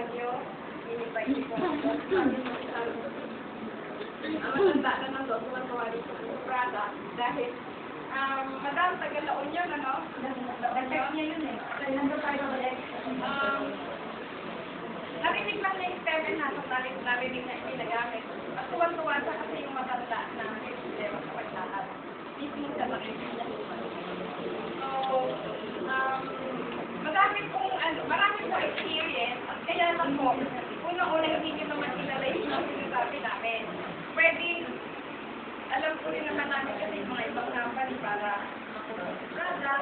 nyo, inipay ko. Ang matanda na ng doon, tuwan-tuwa dito sa Prada. Dahil, madam, taga-laon yun, ano? Nag-check niya yun eh. Nandun tayo ulit. Narinig lang na yung seven na, narinig na ginagamit. At tuwan-tuwa siya kasi yung matanda na may problema sa paglahat. Mismo sa makinig niya. So, marami pong experience at kaya lang po, una-una hindi nyo naman kilala yung mga sinasabi namin. Pwede, alam ko rin naman namin kasi yung mga ibang company para makuha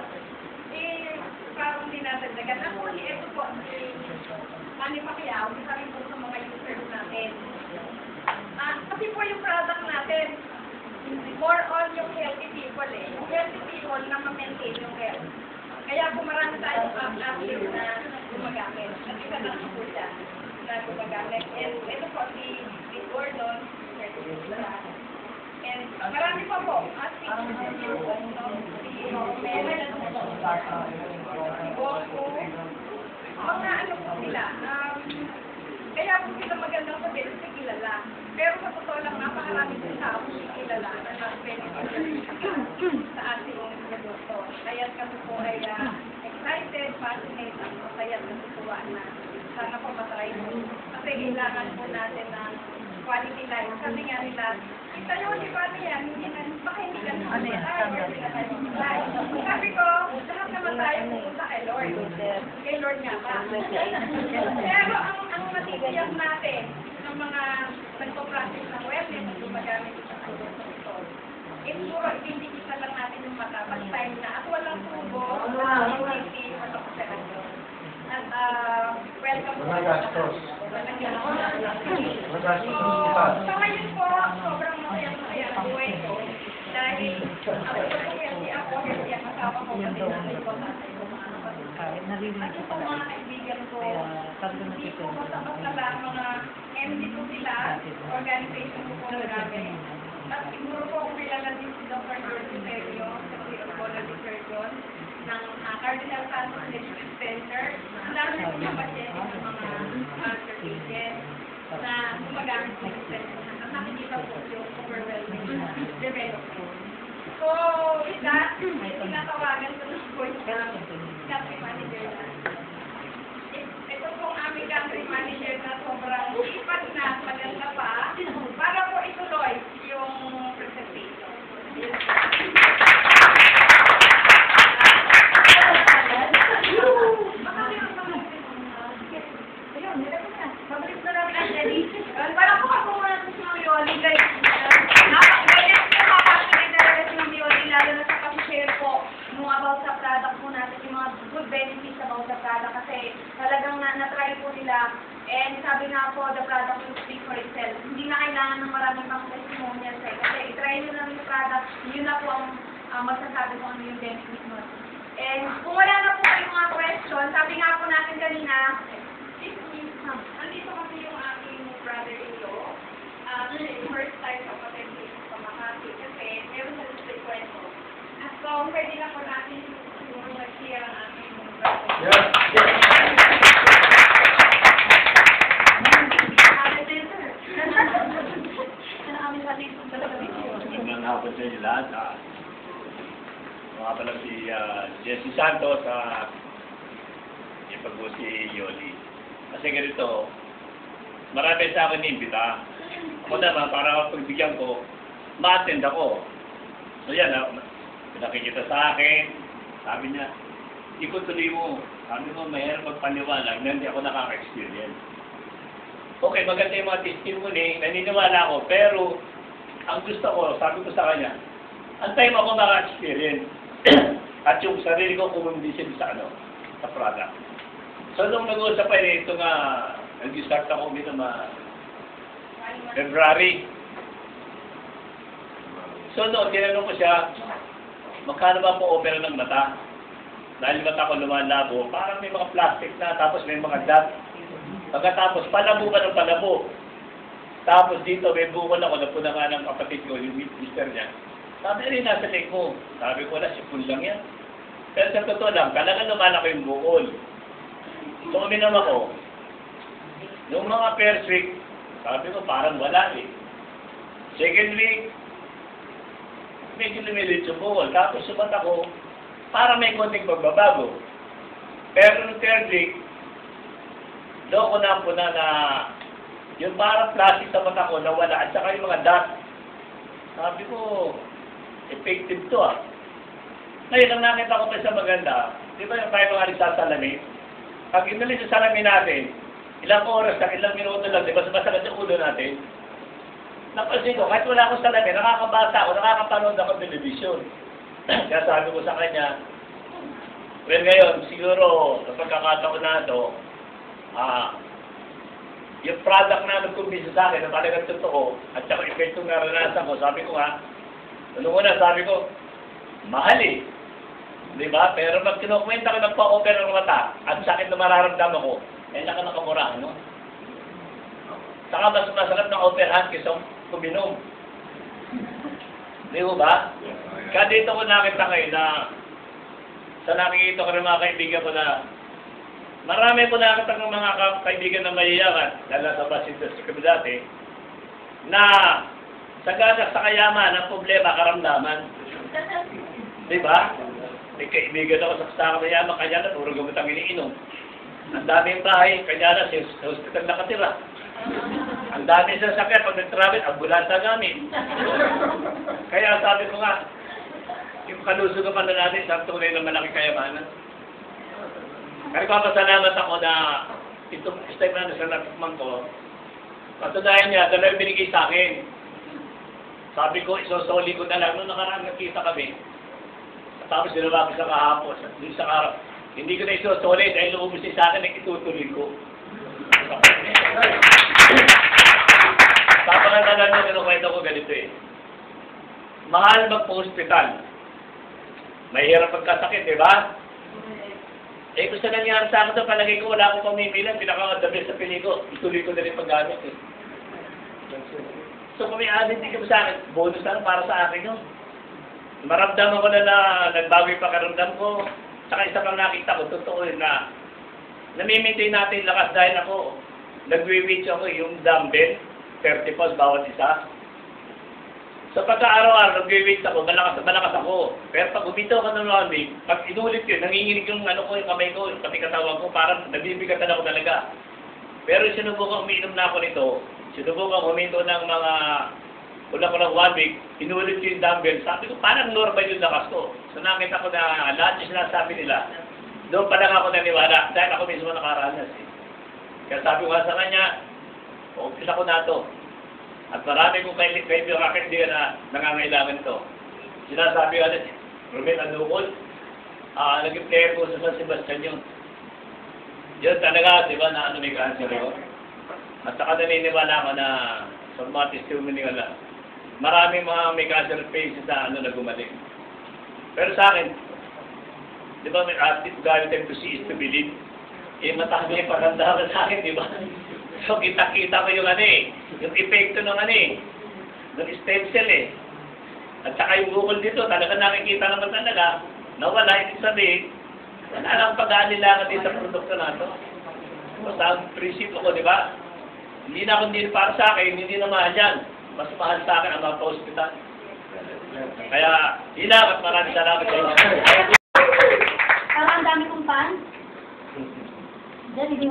parang dinadagdagan. Ako, ito po, Manny Pacquiao, isa rin po sa mga users natin. Kasi po yung product natin, more on yung healthy people eh. Yung healthy people na ma-maintain yung health. Kaya kung marami tayong active na gumagamit, at isa lang po siya na gumagamit. And ito po, si Gordon, and marami pa po, as si Mel, si Boko, mga ano po sila. Kaya po sila magandang sabihin kasi kilala. Pero sa totoo lang, napakarami po tao kilala na nag-benefit sa ating produkto. Kaya kami po ay excited, fascinated, at masaya at natutuwa na sana po matry mo. Kasi kailangan po natin ng quality life. Sabi nga nila, kita nyo, di ba yan? Baka hindi ka naman sabi ko, lahat naman tayo pupunta kay Lord. Kay Lord nga ba? Pero ang matitiyak natin ng mga nagpo-practice ng wellness at gumagamit sa produkto ito, puro ibindigisa lang natin yung mata pag time na at walang tubo, hindi matokselasyon. At welcome po. Magastos. So ngayon po, sobrang masaya ang buhay ko. Dahil ako healthy ang asawa ko kasi nanay ko tatay ko mga kapatid. At ito mga kaibigan ko, hindi po basta-basta lang mga MD po sila, organization po po namin. At siguro po kung kilala din si Dr. George Sergio, si Oncology Surgeon, ng Cardinal Santos District Center. Ang dami po mga pasyente ng mga cancer patients na gumagamit ng center. At nakikita po yung overwhelming development. So, with that, tinatawagan ko ng voice ng country manager na. Ito pong aming country manager na sobrang ipat na maganda pa para po ituloy yung presentation. Para po ako muna sa Sinoyoli, guys. Napakagayas po kapasyon talaga sa Sinoyoli, lalo na sa pag-share po nung about sa product po natin, yung mga good benefits about the product kasi talagang na-try po nila. And sabi nga po, the product will speak for itself. Hindi na kailangan ng maraming pang testimonials eh. Kasi i-try nyo lang yung product, yun na po ang magsasabi ko ano yung benefit mo. And kung wala na po kayong mga question, sabi nga po natin kanina, andito kasi yung aking brother-in-law. First time sa patente sa Makati kasi meron sa display kwento. So, pwede na po natin yung mag-share ang aking brother-in-law. Magandang hapon sa inyo lahat. Mga pala si Jesse Santos sa ipag po si Yoli. Kasi ganito, marami sa akin niimbita. Ako naman, para pagbigyan ko, ma-attend ako. So yan, nakikita sa akin, sabi niya, ikutuloy mo. Sabi mo, mahirap magpaniwalag na hindi ako nakaka-experience. Okay, maganda yung mga testimony, naniniwala ako, pero ang gusto ko, sabi ko sa kanya, antay mo ako maka-experience. At yung sarili ko kumondisin sa sa product. So, nung nag-uusap pa ito nga, nag-start ako February. So, noon, tinanong ko siya, magkano ba po opera ng mata? Dahil mata ko lumalabo, parang may mga plastic na, tapos may mga dot. Pagkatapos, palabo ka ng palabo. Tapos dito, may bukol ako na punanga ng kapatid ko, yung mister niya. Sabi rin, nasa leg mo. Sabi ko, wala, sipon lang yan. Pero sa totoo lang, talagang naman ako yung bukol. So, uminom ako. Noong mga first week, sabi ko parang wala eh. Second week, medyo lumilit yung bukol. Tapos sumat ako, para may konting pagbabago. Pero noong third week, doon ko na yung parang plastic sa mata ko nawala at saka yung mga dot. Sabi ko, effective to ah. Ngayon, ang nakita ko pa sa maganda, di ba yung tayo mga nagsasalamin? Pag inulit sa salamin natin, ilang oras lang, ilang minuto lang, di ba sumasakit yung ulo natin? Napansin ko, kahit wala akong salamin, nakakabasa ako, nakakapanood ako ng television. Kaya sabi ko sa kanya, well ngayon, siguro, sa pagkakataon na ito, yung product na nagkumbisa sa akin na talagang totoo, at saka epektong naranasan ko, sabi ko nga, noong una sabi ko, mahal eh. Di ba? Pero pag kinukwenta ko nagpa-open ng mata, at sakit na mararamdaman ko, eh naka nakamura, ano? Saka mas masakit ng operahan kaysa kuminom. Di ba? Kaya dito ko nakita ngayon na sa nakikita ko ng mga kaibigan ko na marami po nakita ng mga kaibigan na mayayaman, lalo sa Basitos kami dati, na sagana sa kayaman ang problema, karamdaman. Di ba? May kaibigan ako sa kasama mayaman, kanya na puro gamot ang iniinom. Ang daming bahay, kanya na sa hospital nakatira. Ang dami sa sakit, pag nag-travel, ambulanta namin. Kaya sabi ko nga, yung kalusugan na natin, sa tunay na malaki kayamanan. Kaya papasalamat ako na itong step na sa natikman ko, patunayan niya, dalawa yung binigay sa akin. Sabi ko, isosoli ko na lang. Noong nakaraan nakita kami, tapos ginawa ko sa kahapon, sa karap. Hindi ko na isosoli dahil luubos sa akin, itutuloy ko. Papakatalan nyo, kinukwento ko ganito eh. Mahal magpa-hospital. Mahirap pagkasakit, di ba? Eh, kung saan nangyari sa akin ito, palagay ko wala akong pamimilan, pinaka-the best sa pili ko, ituloy ko na rin paggamit eh. So, kung may added din ko sa akin, bonus lang para sa akin yun. Maramdaman ko na nagbago yung pakaramdam ko. Saka isa pang nakita ko, totoo yun na nami-maintain natin lakas dahil ako, nag-reach ako yung dumbbell, 30 pounds bawat isa. So pagka-araw-araw, nag-reach ako, malakas ako. Pero pag umito ako ng running, pag inulit yun, nanginginig yung ano ko, yung kamay ko, yung katawan ko, parang nabibigatan ako talaga. Pero sinubukan umiinom na ako nito, sinubukan huminto ng mga, wala ko ng 1 week, inulit ko yung dumbbell, sabi ko, parang normal yung lakas ko. So nakita ko na lahat yung sinasabi nila, doon pa lang ako naniwala, dahil ako mismo nakaranas eh. Kaya sabi ko sa kanya, umpisa ko na ito. At marami kong kaibigan na nangangailangan ito. Sinasabi ko ulit, Romel Andukol, naging player ko sa San Sebastian yun. Yun talaga, di ba, na ano may cancer yun. At saka naniniwala ako na sa mga testimony nila, maraming mga may cancer patients na ano na gumaling. Pero sa akin, di ba, may active guidance to see is to believe. Eh, mataas yung pagkandahan sa akin, di ba? So, kita-kita ko yung ano eh, yung epekto ng ano eh, ng stem cell eh. At saka yung bukol dito, talaga nakikita naman talaga, nawala, ibig sabihin, wala lang pag-aalilangan din sa produkto na ito. Basta ang prinsipyo ko, di ba? Hindi na kundi para sa akin, hindi na mahal yan. Mas mahal sa akin ang mga pa-hospital. Kaya, hilang at maraming salamat sa inyo. Parang ang dami kong fan. Diyan, hindi